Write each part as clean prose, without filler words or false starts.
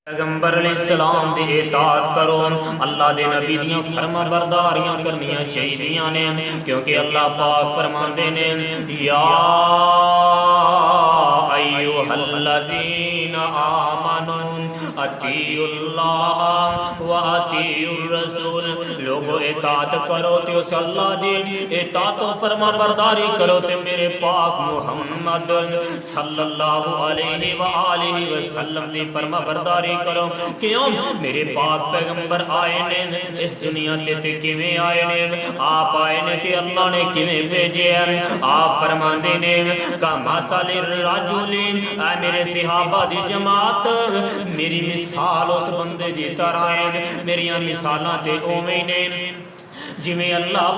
پیغمبر علیہ السلام دی اطاعت کرو، اللہ دے نبی دیاں فرما برداریاں کرنیاں چاہیدیاں نے، کیونکہ اللہ پاک فرماندے نے یا ایھا الذین آمنوا اطیعوا اللہ و اطیعوا الرسول، لوگو اطاعت کرو تے اس اللہ دی اطاعت و فرما برداری کرو تے میرے پاک محمد صلی اللہ علیہ وآلہ وسلم دی فرما برداری کرو۔ کیوں؟ میرے پاک پیغمبر آئے نے اس دنیا تے کیویں آئے نے؟ آپ آئے نے کہ اللہ نے کیویں بھیجے ہیں؟ آپ فرماندے نے کمثل الرجل، اے میرے صحابہ دی جماعت میری مثال اس بندے دی طرح ہے، میریاں مثالاں تے اوویں نے جویں اللہ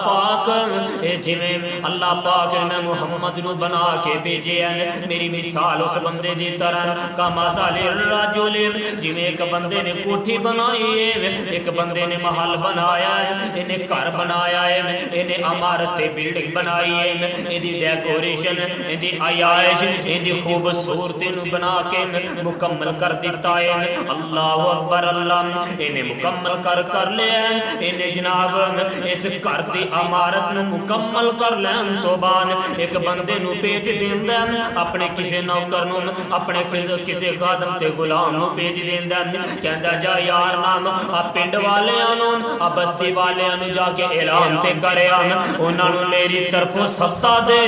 پاک نے محمد نو بنا کے بھیجے ہیں، میری مثال اس بندے دی طرح کمثل الرجل، جویں ایک بندے نے کوٹھی بنائی ہے، ایک بندے نے محل بنایا ہے، انہیں گھر بنایا ہے، انہیں عمارت بلڈنگ بنائی ہے، انہیں ڈیکوریشن، انہیں عیائش، انہیں خوبصورتی نو بنا کے مکمل کر دیتا ہے۔ اللہ اکبر، اللہ انہیں مکمل کر لیا، انہیں جناب اس گھر دی عمارت نو مکمل کر لین تو بعد ایک بندے نو بھیج دیندا، اپنے کسے نوکر نو، اپنے کسے خادم تے غلام نو بھیج دیندا، کہندا جا یار نام پنڈ والیاں نو، بستی والیاں نو جا کے اعلان تے کریا، انہاں نو میری طرفوں سستا دے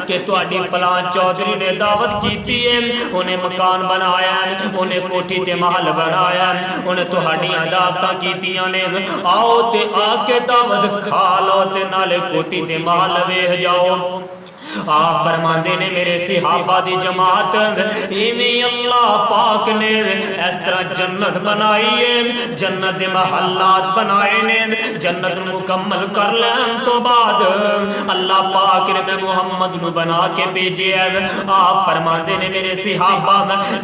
کہ تہاڈی فلاں چودھری نے دعوت کیتی ہے، انہیں مکان بنایا ہے، انہیں کوٹھی تے محل بنایا ہے، انہیں تہاڈیاں دعوتاں کیتیاں نے، آؤ تے آ کے دعوت کھا لو تے نالے کوٹھی تے محل ویکھ جاؤ۔ آپ فرماندے نے میرے صحابہ دی جماعت ایویں اللہ پاک نے اس طرح جنت بنائی ہے، جنت دے محلات بنائے نے، جنت مکمل کر لین تو بعد اللہ پاک نے میں محمد نو بنا کے بھیجے ہے۔ آپ فرماندے نے میرے صحابہ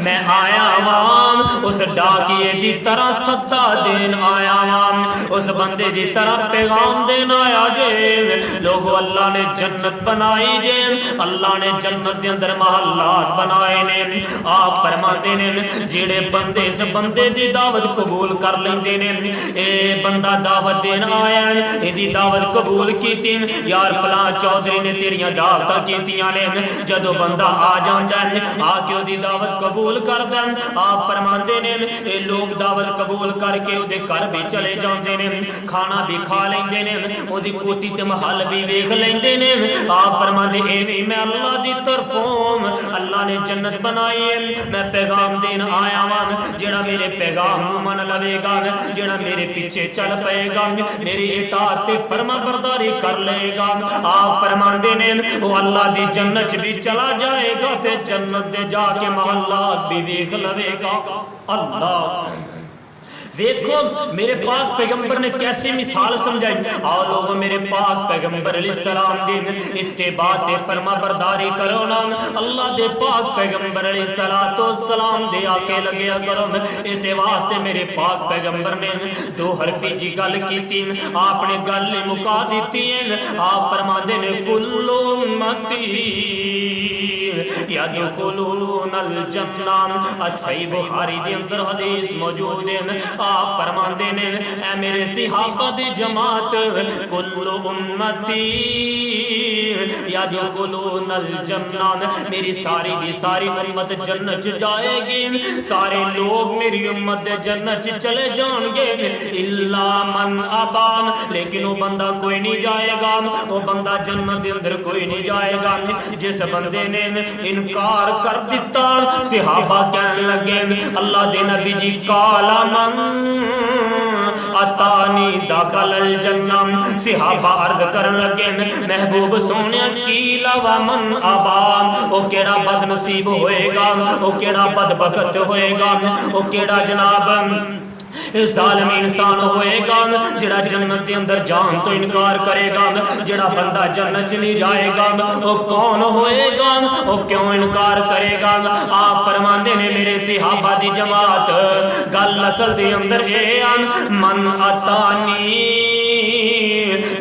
میں آیا وام اس ڈاکیے دی طرح سدا دین آیا وام، اس بندے دی طرح پیغام دین آیا جے، لوگو اللہ نے جنت بنائی جے، اللہ نے جنت دے اندر محلات بنائے نے۔ آپ فرماندے نے جڑے بندے اس بندے دی دعوت قبول کر لیندے نے، اے بندہ دعوت دین آیا ہے، ایدی دعوت قبول کیتی، یار فلاں چودھری نے تیریاں دعوتاں کیتیاں نے، جدو بندہ آ جاندا ہے آ کے اودی دعوت قبول کردا، آپ فرماندے نے اے لوگ دعوت قبول کر کے اودے گھر بھی چلے جاندے نے، کھانا بھی کھا لیندے نے، اودی کوٹھی تے محل بھی ویکھ لیندے نے۔ آپ فرماندے ایویں میں اللہ دی طرفوں اللہ نے جنت بنائی ہے، میں پیغام دین آیا ہاں، جڑا میرے پیغام نو من لوے گا، جڑا میرے پیچھے چل پئے گا، میری اطاعت تے فرما برداری کر لے گا، آپ فرماندے نے وہ اللہ دی جنت بھی چلا جائے گا تے جنت دے جا کے محلات بھی ویکھ لوے گا۔ اللہ دیکھو میرے پاک پیغمبر نے کیسی مثال سمجھائی، آؤ لوگوں میرے پاک پیغمبر علیہ السلام دی اتباع تے فرما برداری کرو نا، اللہ دے پاک پیغمبر علیہ السلام دے آکے لگیا کرو، اس واسطے میرے پاک پیغمبر نے دو حرفی جی گل کیتی، آپ نے گل مکا دیتی ہے۔ آپ فرماندے نے کل امتی یدخلون الجنہ، صحیح بخاری دے اندر حدیث موجود ہے۔ آپ فرماندے نے اے میرے صحابہ دی جماعت کل امتی یدخلون الجنہ، میری ساری دی ساری امت جنت جائے گی، سارے لوگ میری امت جنت چلے جان گے الا من ابان، لیکن وہ بندہ کوئی نہیں جائے گا، وہ بندہ جنت دے اندر کوئی نہیں جائے گا جس بندے نے انکار کر دیتا۔ صحابہ کہنے لگے اللہ دے نبی جی کالا من اتانی داخل الجنہ، صحابہ عرض کرن لگے محبوب سونیا کیلا ومن ابا، او کیڑا بد نصیب ہوئے گا، او کیڑا بد بخت ہوئے گا، او کیڑا جناب ظالم انسان ہوئے گا جڑا جنت دے اندر جان تو انکار کرے گا، جڑا بندہ جنت چلی جائے گا وہ کون ہوئے گا، وہ کیوں انکار کرے گا؟ آپ فرماندے نے میرے صحابہ دی جماعت گل اصل دے اندر اے من اتانی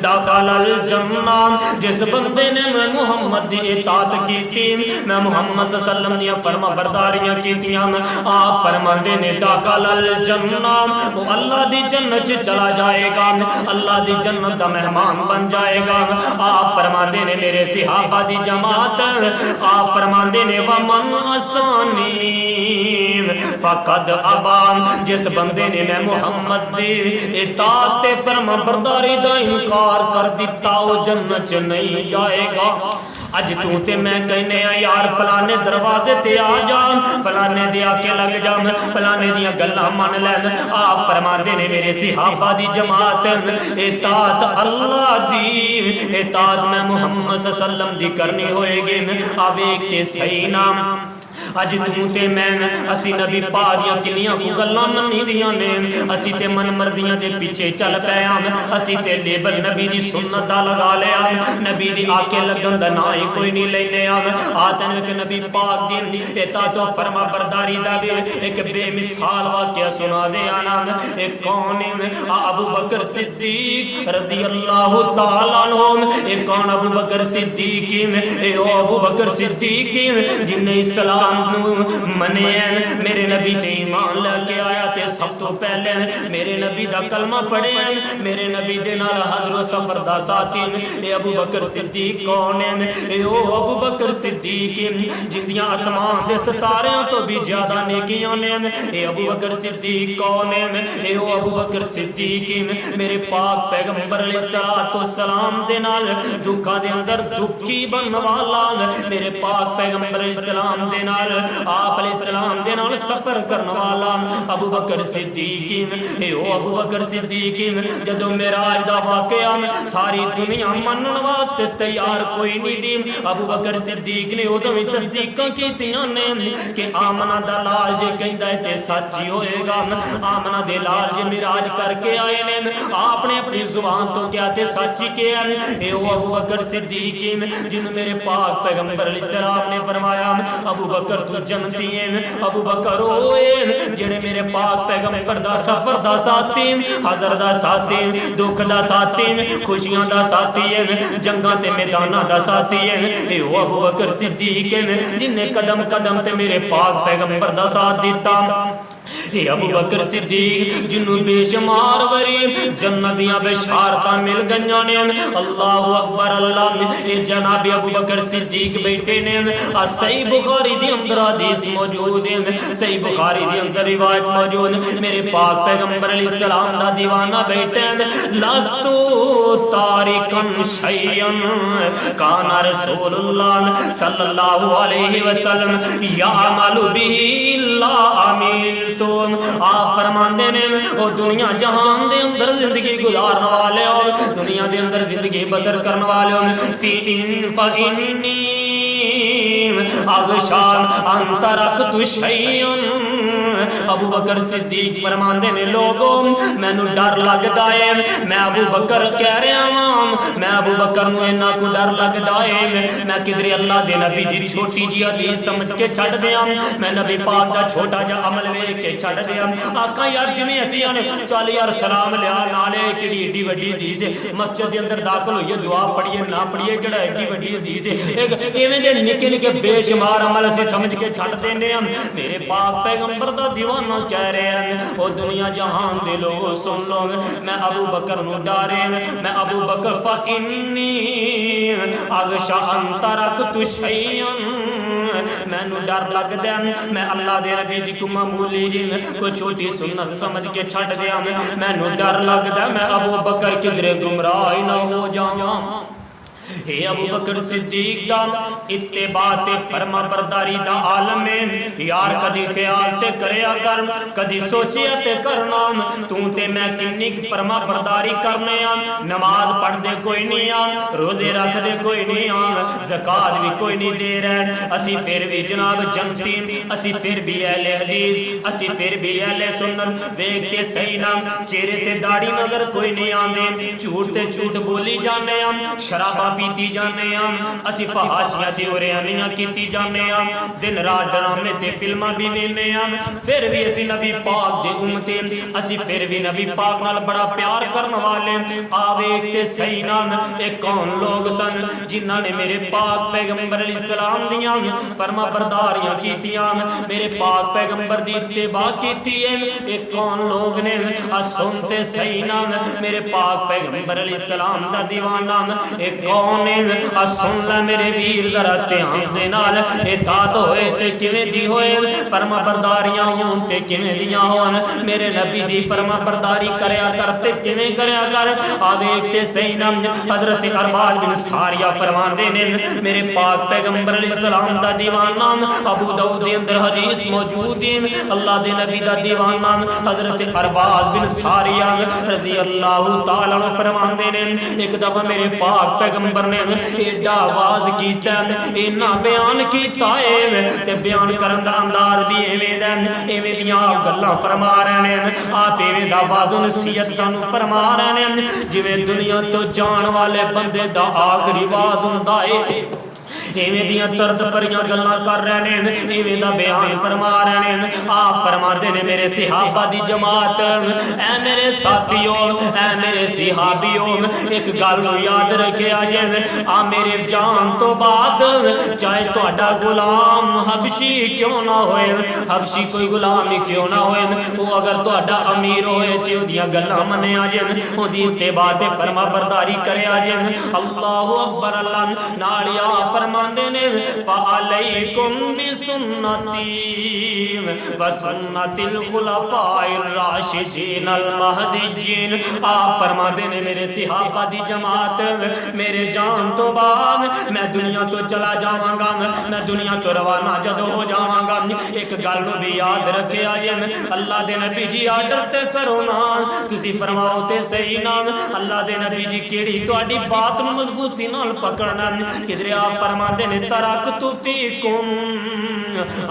دخل الجنہ، جس بندے نے میں محمد دی اطاعت کیتی، میں محمد صلی اللہ علیہ وسلم دیا فرما برداریاں کیتیاں، آپ فرماندے نے دخل الجنہ، وہ اللہ دی جنت چلا جائے گا، اللہ دی جنت دا مہمان بن جائے گا۔ آپ فرماندے نے میرے صحابہ دی جماعت، آپ فرماندے نے ومن عصانی فقد ابان، جس بندے نے میں محمد دی اطاعت فرما برداری دا انکار کر دیتا وہ جنت نہیں جائے گا۔ اج تو تے میں کہنے ہیں یار فلانے دروازے تے آ جا، فلانے دے آ کے لگ جا، فلانے دیاں گلاں من لین۔ آپ فرماندے نے میرے صحابہ دی جماعت اطاعت اللہ دی، اطاعت میں محمد صلی اللہ علیہ وسلم دی کرنی ہوئے گی۔ اب ایک تے صحیح نام اج تو تے میں اسی نبی پاک دیاں کنیاں کو گلاں منی دیاں نے، اسی تے من مردیاں دے پیچھے چل پے ہاں، اسی تے لیبل نبی دی سنت دا لگا لیا، نبی دی آکے لگن دا نا ہی کوئی نہیں لینے ہاں۔ آتن کہ نبی پاک دی اطاعت و فرما برداری دا بھی ایک بے مثال واقعہ سنا دے آنا۔ ایک کون ابو بکر صدیق رضی اللہ تعالیٰ عنہ، ایک کون ابو بکر صدیق، اے ابو بکر صدیق جن نے اسلام منے ہیں، میرے نبی تے ایمان لے کے آیا تے سب تو پہلے میرے نبی دا کلمہ پڑھے ہیں، میرے نبی دے نال حضر سفر دا ساتھی۔ اے ابو بکر صدیق کون ہے؟ اے او ابو بکر صدیق جندیاں آسمان دے ستاریاں تو بھی زیادہ نیکیاں نے۔ اے ابو بکر صدیق کون ہے؟ اے او ابو بکر صدیق میرے پاک پیغمبر علیہ السلام دے نال دکھاں دے اندر دکھی بن والا، میرے پاک پیغمبر علیہ السلام دے نال آپ علیہ السلام دے نال سفر کرنے والا ابو بکر صدیق۔ اے او ابو بکر صدیق جدو معراج دا واقعہ ساری دنیا منن واسطے تیار کوئی نہیں دی، ابو بکر صدیق نے ادوں ہی تصدیقاں کیتیاں نے کہ آمنہ دا لال جے کہندا ہے تے سچ ہی ہوئے گا، آمنہ دے لال جے معراج کر کے آئے نے، آپ نے اپنی زبان تو کیا تے سچ ہی کیا۔ اے او ابو بکر صدیق جن میرے پاک پیغمبر علیہ السلام نے فرمایا ابو بکر تو جنتی ہیں، ابو بکر ہوئے جنہیں میرے پاک پیغمبر دا سفر دا ساتھی، حضر دا ساتھی، دکھ دا ساتھی، خوشیاں دا ساتھی ہے، جنگاں تے میدانہ دا ساتھی ہے۔ اے او ابو بکر صدیق جن نے قدم قدم تے میرے پاک پیغمبر دا ساتھ دیتا۔ اے ابو بکر صدیق جنوں بے شمار وری جنت دیاں بشارتاں مل گئیاں نے۔ اللہ اکبر اللہ۔ اے جناب ابو بکر صدیق بیٹھے نے، صحیح بخاری دی اندر حدیث موجود ہے، صحیح بخاری دی اندر روایت موجود ہے، میرے پاک پیغمبر علیہ السلام دا دیوانہ بیٹھے ہیں۔ لستو تارکن شیئن کان رسول اللہ صلی اللہ علیہ وسلم یعمل به الا عملت۔ آپ فرماندے نے وہ دنیا جہان دے اندر زندگی گزارنے والے ہو، دنیا دے اندر زندگی بسر کرنے والے ہو، فإنی اغشان ان ترکت شیئا۔ ابو بکر صدیق فرماندے نے لوگوں مینوں ڈر لگدا ہے، میں ابو بکر کہہ رہا ہوں، میں ابو بکر نوں انہاں کو ڈر لگدا ہے، میں کدھر اللہ دے نبی دی چھوٹی جی حدیث سمجھ کے چھڈ دیاں، میں نبی پاک دا چھوٹا جا عمل ویکھ کے چھڈ دیاں۔ آقا یار جویں اسی نے چل یار سلام لیا نالے کیڑی ایڈی وڈی حدیث ہے، مسجد دے اندر داخل ہوئیے دعا پڑھیے نہ پڑھیے کیڑا ایڈی وڈی حدیث ہے، ایویں دے نکے نکے بے شمار عمل اسی سمجھ کے چھڈ دینے ہم۔ میرے پاک پیغمبر دا دیوانہ کہہ رہے ہیں او دنیا جہان دے لوگ سن لو، میں ابو بکر نو ڈارے، میں ابو بکر فإنی اغشا ان ترکت شیئا، مینوں ڈر لگدا میں اللہ دے نبی دی کوئی معمولی جی کوئی چھوٹی سنت سمجھ کے چھڈ دیاں، مینوں ڈر لگدا میں ابو بکر کدھر گمراہ نہ ہو جاواں۔ اے ابو بکر صدیق دا اتباع تے فرما برداری دا عالم ہے یار کدی خیال تے کریا کر کدی سوچیا تے کرنا تو تے میں کنی فرما برداری کرنے نماز پڑھ دے کوئی نہیں روزے رکھ دے کوئی نہیں زکات بھی کوئی نہیں دے رہے اسی پھر بھی جناب جنتی اسی پھر بھی اہل حدیث اسی پھر بھی اہل سنت دیکھ کے صحیح نام چہرے تے داڑھی مگر کوئی نہیں آندے جھوٹ تے جھوٹ بولی جانے شرابہ پیتی جانے اسی فحاشیاں تے اوریانیاں کیتی جانے دن رات ڈرامے تے فلماں بھی وینے پھر بھی اسی نبی پاک دے امتے اسی پھر بھی نبی پاک نال بڑا پیار کرنے والے آوے تے صحیح نام ایک کون لوگ سن جنہاں نے میرے پاک پیغمبر علیہ السلام دیاں فرما برداریاں کیتیاں میرے پاک پیغمبر دی اتباع کیتی ہے ایک کون لوگ نے سنتے صحیح نام میرے پاک پیغمبر علیہ السلام دا دیوانہ ایک کون ہے سن لے میرے ویر ذرا دھیان دے نال اطاعت ہوئے تے کیویں دی ہوئے فرما برداریاں ہون تے کیویں دیاں ہون میرے نبی دی فرما برداری کریا کرتے کیویں کریا کر آوے تے صحیح نام حضرت اربال بن ساریہ فرماندے نے میرے پاک پیغمبر علیہ السلام دا دیوانہ ابو داؤد دے اندر حدیث موجود ہے اللہ دے نبی دا دیوانہ حضرت ارباز بن ساریہ رضی اللہ تعالی عنہ فرماندے نے ایک دفعہ میرے پاک پیغمبر نے ایڈا آواز کیتا اینا بیان کیتا ہے تے بیان کرن دا انداز بھی ایویں دا ایویں دیاں گلاں فرما رہے ہیں آپ ایویں دا واز نصیحت سانو فرما رہے ہیں جویں دنیا تو جان والے بندے دا آخری واز ہوندا ہے ایویں دیاں درد پریاں گلاں کر رہے ہیں ایویں دا بیان فرما رہے ہیں آپ فرماتے ہیں میرے صحابہ دی جماعت اے میرے ساتھیوں اے میرے صحابیوں ایک گل یاد رکھیا جے آ میرے جان تو بعد چاہے تہاڈا غلام حبشی کیوں نہ ہوئے حبشی کوئی غلام ہی کیوں نہ ہوئے وہ اگر تہاڈا امیر ہوئے تے اودیاں گلاں منیا جے اودی اتباع تے فرما برداری کریا جے اللہ اکبر اللہ نالیا فرما فعلیکم بسنتی وسنت الخلفاء الراشدین المہدیین آپ فرما دینے میرے صحابہ دی جماعت میرے جان تو بعد میں دنیا تو چلا جاواں گا میں دنیا تو روانہ جدو ہو جاواں گا ایک گل نو بھی یاد رکھے آجے اللہ دے نبی جی آڈر تے کرو نا تسی فرماؤ تے صحیح نام اللہ دے نبی جی کیڑی تہاڈی بات نو مضبوطی نال پکڑنا کدھر آپ فرما دینے ترکت فیکم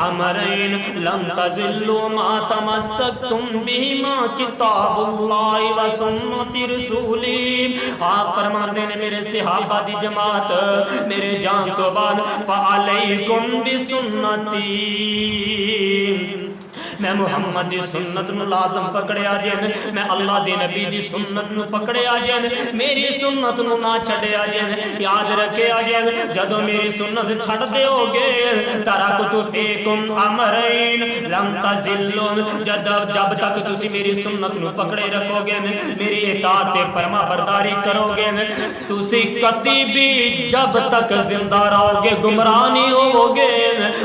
امرین لم تزلوا ما تمسکتم بہما کتاب اللہ و سنت رسولی آپ فرما دینے میرے صحابہ دی جماعت میرے جان تو بعد فعلیکم بسنتی میں محمد دی سنت نو لازم پکڑے آجین میں اللہ دی نبی دی سنت نو پکڑے آجین میری سنت نو نہ چھڑے آجین یاد رکھے آجین جدو میری سنت چھڑ دے ہوگے ترکت فیکم امرین لم تزلون جب تک تسی میری سنت نو پکڑے رکھو گے میری اطاعت فرما برداری کرو گے تسی کتی بھی جب تک زندہ رہو گے گمراہ نہیں ہو گے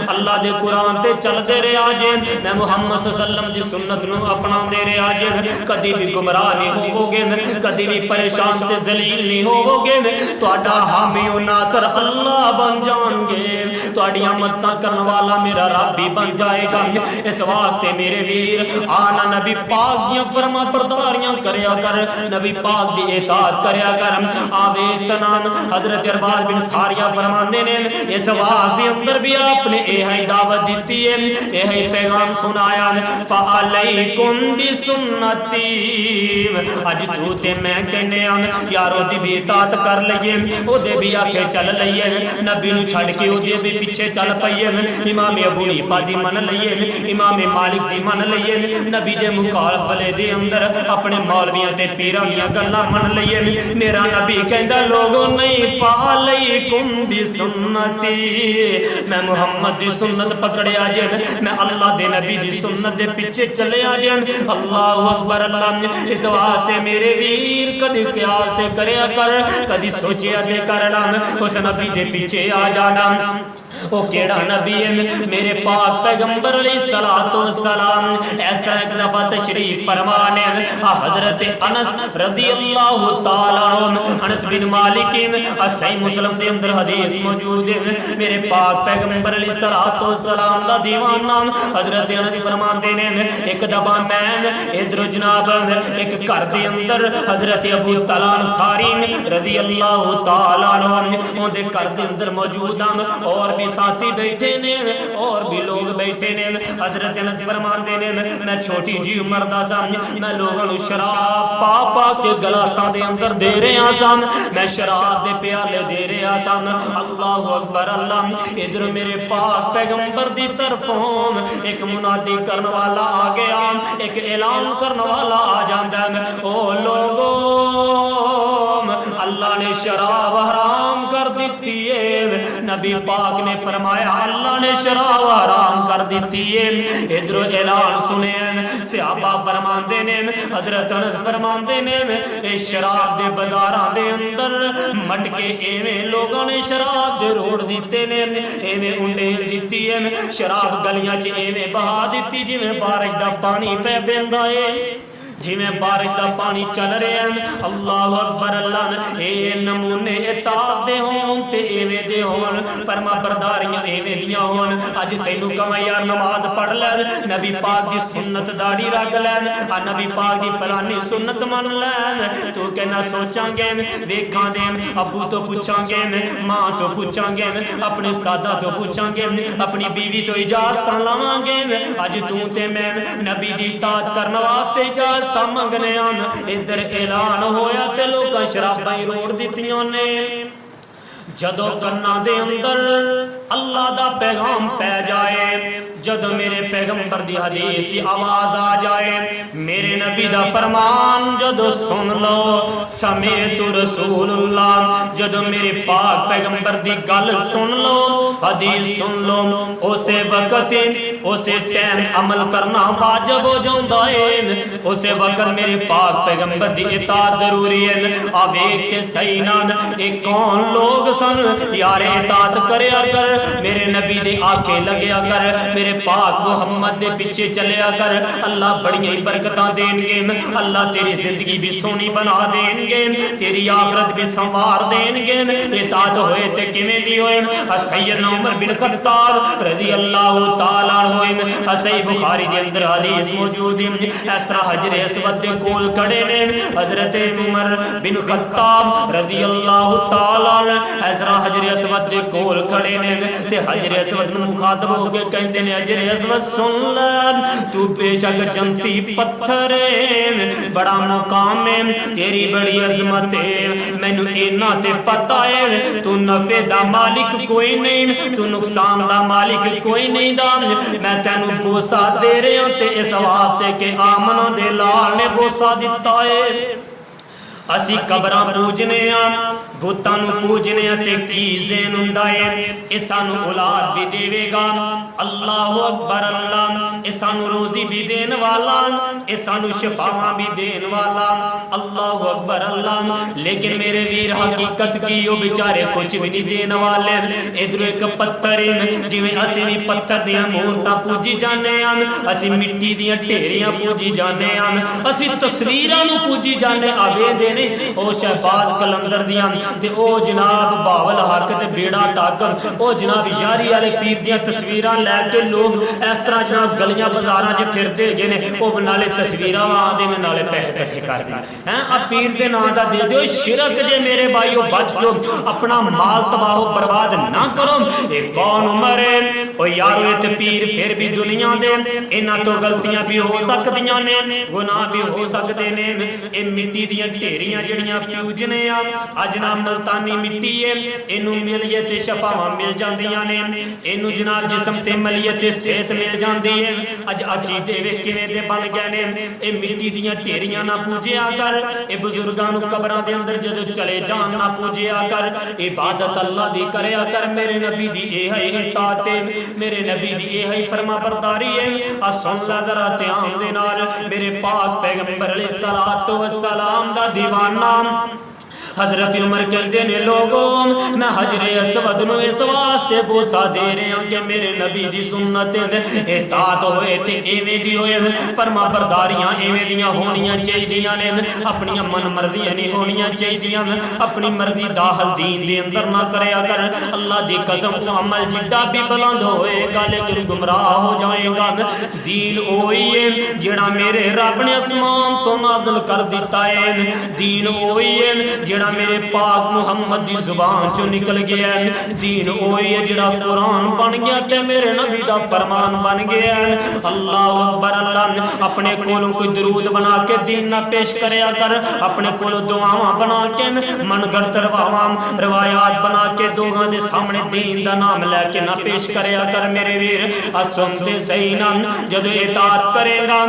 اللہ دے قرآن تے چل دے رہے آجین میں محمد صلی اللہ علیہ وسلم دی سنت نو اپنا دے رہے آجے کدی بھی گمراہ نہیں ہو گے کدی بھی پریشان تے ذلیل نہیں ہو گے تہاڈا حامی و ناصر اللہ بن جان گے تہاڈیاں مدداں کرن والا میرا رب بھی بن جائے گا اس واسطے میرے ویر آنا نبی پاک دیاں فرما برداریاں کریا کر نبی پاک دی اطاعت کریا کر آوے تنان حضرت اربال بن ساریہ فرماندے نے اس واسطے اندر بھی آپ نے یہ دعوت دیتی ہے یہ پیغام سنایا فعلیکم بسنتی اج تو تے میں کہنے یارو دی بھی اطاعت کر لئیے او دے بھی آکھے چل لئیے نبی نو چھڑ کے او دے بھی پیچھے چل پئیے امام ابو حنیفہ دی من لئیے امام مالک دی من لئیے نبی دے مقابلے دے اندر اپنے مولویاں تے پیراں دیاں گلاں من لئیے میرا نبی کہندا لوگوں نہیں فعلیکم بسنتی میں محمد دی سنت پکڑے آ جے میں اللہ دے نبی دی سنت دے پیچھے چلے آ جان اللہ اکبر اللہ اس واسطے میرے ویر کدی خیال تے کریا کر کدی سوچیا تے کرنا اس نبی دے پیچھے آ جانا وہ کیڑا نبی ہے؟ میرے پاک پیغمبر علیہ الصلوۃ والسلام اس طرح ایک دفعہ تشریف فرمانے حضرت انس رضی اللہ تعالی عنہ، انس بن مالک، صحیح مسلم کے اندر حدیث موجود ہے، میرے پاک پیغمبر علیہ الصلوۃ والسلام دا دیوانہ حضرت انس فرماتے ہیں ایک دفعہ میں ادھر جناب ایک گھر دے اندر حضرت ابو طلحہ انصاری رضی اللہ تعالی عنہ اون دے گھر دے اندر موجود ہاں، اور بھی ساسی بیٹھے نے اور بھی لوگ بیٹھے نے۔ حضرت انس فرماتے ہیں میں چھوٹی جی عمر دا سا، میں لوگوں نوں شراب پا پا کے گلاساں دے اندر دے رہا سا، میں شراب دے پیالے دے رہا سا۔ اللہ اکبر اللہ، ادھر میرے پاک پیغمبر دی طرفوں ایک منادی کرنے والا آ گیا، ایک اعلان کرنے والا آ جاندا ہے، او لوگو اللہ نے شراب حرام کر دیتی ہے۔ نبی پاک نے فرمایا اللہ نے شراب حرام کر دیتی ہے۔ ادھر اعلان سنے صحابہ فرماندے نے، حضرت انس فرماندے نے اس شراب دے بازاراں دے اندر مٹکے ایویں لوگوں نے شراب دے روڑ دیتے نے، ایویں انڈیل دیتی ہے، شراب گلیاں چ ایویں بہا دیتی جویں بارش دا پانی پہ بہندا ہے، جویں بارش دا پانی چل رہے ہیں۔ اللہ اکبر اللہ، اے نمونے اطاعت دے ہون تے ایویں دے ہون، فرما برداریاں ایویں دیاں ہون۔ اج تینوں کہاں یار نماز پڑھ لین، نبی پاک دی سنت داڑھی رکھ لین، نبی پاک دی فلانی سنت من لین، تو کہنا سوچاں گے ویکھاں گے، ابو تو پوچھاں گے، ماں تو پوچھاں گے، اپنے استاداں تو پوچھاں گے، اپنی بیوی تو اجازت لاواں گے۔ اج تو تے میں نبی دی اطاعت کرن واسطے اجازت منگنے آن، ادھر اعلان ہویا تے لوکاں شراباں روڑ دتیاں نے۔ جدو کنا دے اندر اللہ دا پیغام پہ جائے، جدو میرے پیغمبر دی حدیث دی آواز آ جائے، میرے نبی دا فرمان جدو سن لو، سمیت رسول اللہ، جدو میرے پاک پیغمبر دی گل سن لو، حدیث سن لو، اسے وقت اسے ٹائم عمل کرنا واجب ہو جاتا ہے، اسے وقت میرے پاک پیغمبر دی اطاعت ضروری ہے۔ اب ایک کے صحیح نہ ایک کون لوگ سن یار اطاعت کریا کر، میرے نبی دے آنکھیں لگیا کر، میرے پاک محمد دے پیچھے چلیا کر، اللہ بڑی برکتاں دیں گے، اللہ تیری زندگی بھی سونی بنا دیں گے، تیری آخرت بھی سنوار دیں گے۔ اطاعت ہوئے تے کیویں دی ہوئے؟ سیدنا عمر بن خطاب رضی اللہ تعالی عنہ ہوئے، صحیح بخاری دے اندر حدیث موجود ہے، اس طرح حجر اسود دے کول کھڑے نے حضرت عمر بن خطاب رضی اللہ تعالی عنہ، اس طرح حجر اسود دے کول کھڑے نے تے حجر اسود نوں مخاطب ہو کے کہندے نے حجر اسود سن لے، تو بے شک جنتی پتھر ہے، بڑا مقام ہے، تیری بڑی عظمت ہے، مینوں اینا تے پتہ ہے تو نفع دا مالک کوئی نہیں، تو نقصان دا مالک کوئی نہیں دا، میں تینوں بوسا دے رہے ہوں تے اس واسطے کہ آمنہ دے لال نے بوسا دیتا ہے۔ اسی قبراں پوجنے ہاں، بتاں نوں پوجنے ہاں تے کی ذہن ہوندا ہے اے سانوں اولاد بھی دے گا، اللہ اکبر اللہ، اے سانوں روزی بھی دین والا، اے سانوں شفاواں بھی دین والا، اللہ اکبر اللہ۔ لیکن میرے ویر حقیقت کی وہ بیچارے کچھ بھی نہیں دین والے، ادھر ایک پتھر جویں اسی بھی پتھر دیاں مورتاں پوجی جانے ہاں، اسی مٹی دیاں ڈھیریاں پوجی جانے ہاں، اسی تصویراں نوں پوجی جانے آوے دے او شہباز کلندر دیاں تے او جناب باول حق تے بیڑا طاقت، او جناب یاری والے پیر دیاں تصویراں لے کے لوگ اس طرح جناب گلیاں بازاراں چ پھردے گئے نے، او نالے تصویراں آندے نے نالے پیسے اکٹھے کر دے ہیں، اب پیر دے نام دا دے دیو شرک جے میرے بھائیو، بچ جو اپنا مال تباہ و برباد نہ کرو۔ اے کون عمر ہے او یارو اے تے پیر پھر بھی دنیا دے، انہاں تو غلطیاں بھی ہو سکدیاں نے، گناہ بھی ہو سکدے نے، اے مٹی دیاں ڈھیریاں جڑیاں پوجنے آ، جناب ملتانی مٹی ہے، اینوں ملیے تے شفاواں مل جاندیاں نے، اینوں جناب جسم تے ملیے تے صحت مل جاندی ہے۔ اج عقیدے ویکھ کیویں دے بن گئے نے، اے مٹی دیاں ڈھیریاں نہ پوجیا کر، اے بزرگاں نوں قبراں دے اندر جدوں چلے جان نہ پوجیا کر، عبادت اللہ دی کریا کر، میرے نبی دی اے ہے اطاعت ہے، میرے نبی دی اے ہے فرما برداری ہے۔ سن لا ذرا دھیان دے نال، میرے پاک پیغمبر علیہ الصلوۃ والسلام دا دیوانہ حضرت عمر کہندے نے لوگوں میں حجر اسود نو اس واسطے بوسا دے رہے ہوں کہ میرے نبی دی سنت اطاعت ہوئے تے ایویں دی ہوئے فرما برداریاں ایویں دیاں ہونیاں چاہیدیاں نے اپنی من مرضیاں نہیں ہونیاں چاہیدیاں اپنی مرضی داخل دین دے اندر نہ کریا کر اللہ دی قسم عمل جڈا بھی بلند ہوئے گا لیکن گمراہ ہو جائے گا دین وہی ہے جڑا میرے رب نے آسمان تو نازل کر دیتا ہے دین وہی ہے جڑا میرے پاک محمد دی زبان چوں نکل گیا ہے دین وہی ہے جڑا قرآن بن گیا کہ میرے نبی دا فرمان بن گیا ہے اللہ اکبر اللہ اپنے کولوں کوئی درود بنا کے دین نہ پیش کریا کر اپنے کولوں دعاواں بنا کے من گھڑت روایات بنا کے لوگاں دے سامنے دین دا نام لے کے نہ پیش کریا کر میرے ویر سنتے صحیح نہ جدو اطاعت کرے گا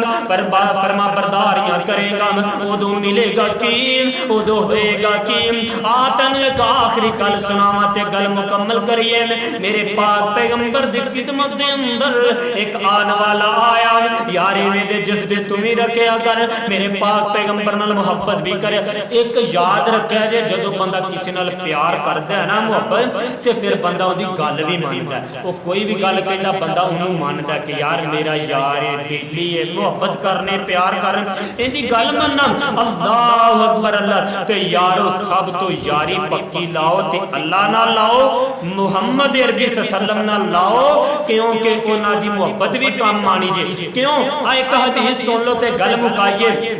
فرما برداریاں کرے گا ادو ملے گا کیم ادو ہوئے گا کیم آتن ایک آخری کل سناواں تے گل مکمل کریے میرے پاک پیغمبر دی خدمت دے اندر ایک آن والا آیا یاری میں دے جذبے تمہیں رکھیا کر میرے پاک پیغمبر نال محبت بھی کرے ایک یاد رکھے جے جدو بندہ کسی نال پیار کردا ہے نا محبت تے پھر بندہ اودی گل بھی ماندا ہے او کوئی بھی گل کہندا بندہ اونوں ماندا ہے کہ یار میرا یار ہے بیلی ہے محبت کرنے پیار کرن ایندی گل مننا اللہ اکبر اللہ تے یارو سب تو یاری پکی لاؤ تے اللہ نال لاؤ محمد عربی صلی اللہ علیہ وسلم نال لاؤ کیونکہ انہاں دی محبت بھی کام آنی جے کیوں ایک حدیث سن لو تے گل مکائیے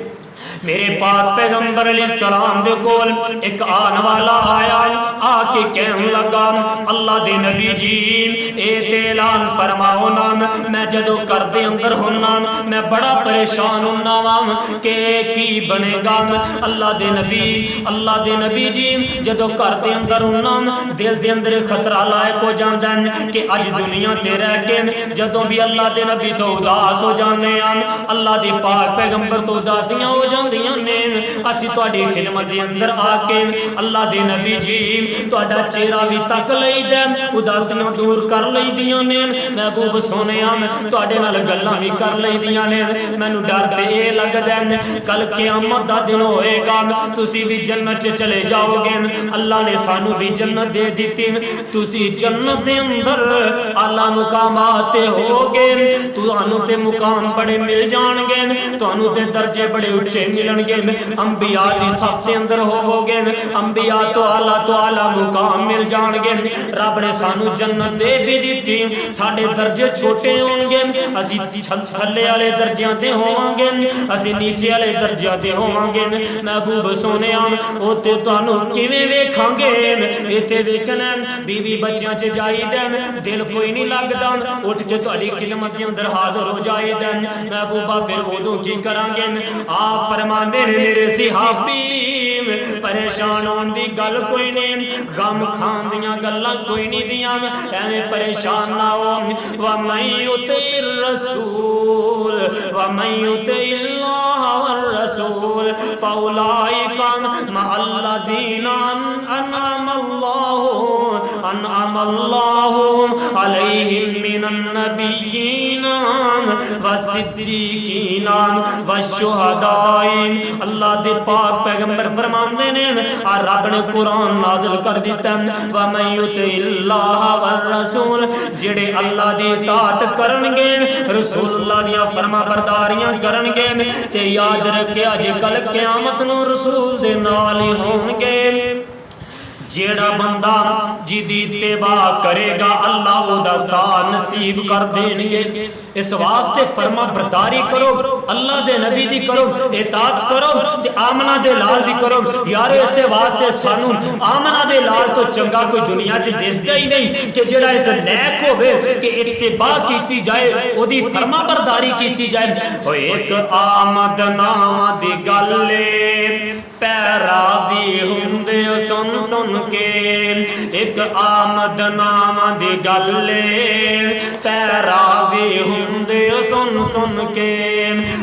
میرے پاک پیغمبر علیہ السلام دے کول ایک آن والا آیا آ کے کہن لگا اللہ دے نبی جی اے اعلان فرماؤ نا میں جدو کر دے اندر ہونا میں بڑا پریشان ہونا وا کہ کی بنے گا اللہ دے نبی جی جدو کر دے اندر ہونا دل دے اندر خطرہ لائق ہو جاندا ہے کہ اج دنیا تے رہ کے جدو بھی اللہ دے نبی تو اداس ہو جاندے ہیں اللہ دے پاک پیغمبر تو اداسیاں ہو جاندے اسی تواڈی خدمت دے اندر آ کے اللہ دے نبی جی تواڈا چہرہ بھی تک لئی دے اداسیاں دور کر لئی دیاں نے محبوب سونیا تواڈے نال گلاں بھی کر لئی دیاں نے مینوں ڈر تے اے لگدا ہے کل قیامت دا دن ہوئے گا تسی بھی جنت چ چلے جاؤ گے اللہ نے سانو بھی جنت دے دتی تسی جنت دے اندر اعلی مقامات تے ہوگے تانوں تے مقام بڑے مل جان گے تانوں تے درجے بڑے اونچے ملن گے انبیاء دی صف دے اندر ہوو گے انبیاء تو اعلیٰ مقام مل جان گے رب نے سانو جنت دے بھی دیتی ساڈے درجے چھوٹے ہون گے اسی تھلے والے درجیاں تے ہوواں گے اسی نیچے والے درجیاں تے ہوواں گے محبوب سونیا او تے تانوں کیویں ویکھاں گے ایتھے ویکھنا بیوی بچیاں چ جائی دے دل کوئی نہیں لگدا اٹھ کے تہاڈی خدمت دے اندر حاضر ہو جائی دے محبوبہ پھر اودوں کی کران گے آپ فرماندے نے میرے صحابی پریشان ہون دی گل کوئی نہیں غم کھان دیاں گلاں کوئی نہیں دیاں ایویں پریشان نہ ہو وَمَن يُطِعِ الرَّسُولَ وَمَن يُطِعِ اللَّهَ وَالرَّسُولَ فَأُولَٰئِكَ مَعَ الَّذِينَ أَنْعَمَ اللَّهُ عَلَيْهِم مِّنَ النَّبِيِّينَ وَالصِّدِّيقِينَ وَالشُّهَدَاءِ اللہ دے پاک پیغمبر فرماندے نے اور رب نے قرآن نازل کر دیتا وَمَن يُطِعِ اللَّهَ وَالرَّسُولَ جڑے اللہ دی اطاعت کرن گے رسول اللہ دیاں فرما برداریاں کرن گے تے یاد رکھے اج کل قیامت نو رسول دے نال ہی ہون گے جیڑا بندہ جدی اتباع کرے گا اللہ او دا ساتھ نصیب کر دین گے اس واسطے فرما برداری کرو اللہ دے نبی دی کرو اطاعت کرو تے آمنہ دے لال دی کرو یار اسے واسطے سانو آمنہ دے لال تو چنگا کوئی دنیا چ دسدا ہی نہیں کہ جڑا اس نیک ہوے کہ اتباع کیتی جائے او دی فرما برداری کیتی جائے او ایک آمد نامہ دی گل پیراوی ہوندے سن سن کے ایک آمد نامہ دی گل پیراوی ہوندے سن سن کے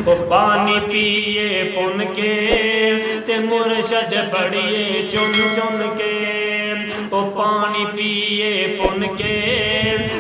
او پانی پیے پن کے تے مرشد پڑھیے چن چن کے او پانی پیے پن کے